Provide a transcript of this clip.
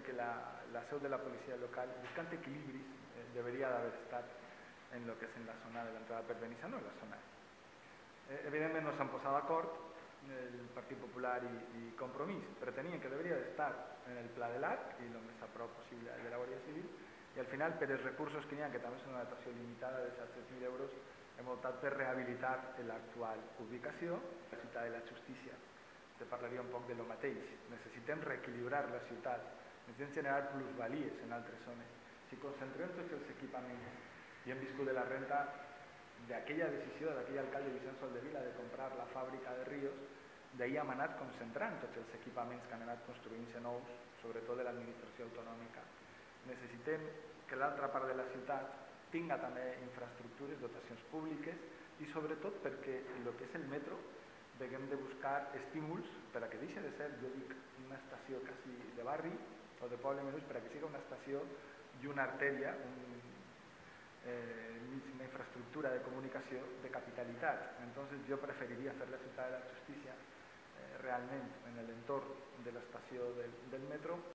que la seu de la policia local, buscant equilibris, deberia d'haver estat en el que és en la zona de l'entrada per Benissa, no en la zona. Evidentment no s'han posat d'acord el Partit Popular i Compromís, però tenien que deberia d'estar en el Pla de l'Arc i el més a prop possible de la Guàrdia Civil, i al final, per els recursos que n'hi ha, que també és una dotació limitada de 700.000 euros, hem optat per rehabilitar l'actual ubicació. La ciutat de la justícia, te parlaria un poc de lo mateix. Necessitem reequilibrar la ciutat, necessitem generar plusvalies en altres zones. Si concentrem tots els equipaments, i hem viscut de la renta d'aquella decisió d'aquell alcalde Vicent Soldevila de comprar la fàbrica de Ríos, d'ahir hem anat concentrant tots els equipaments que han anat construint-se nous, sobretot de l'administració autonòmica. Necessitem que l'altra part de la ciutat tinga també infraestructures, dotacions públiques i sobretot perquè el que és el metro haguem de buscar estímuls per a que deixi de ser, jo dic, una estació quasi de barri o de poble menús, per a que sigui una estació i una artèria, una infraestructura de comunicació de capitalitat. Entonces jo preferiria fer la ciutat de la justícia realment en l'entorn de l'estació del metro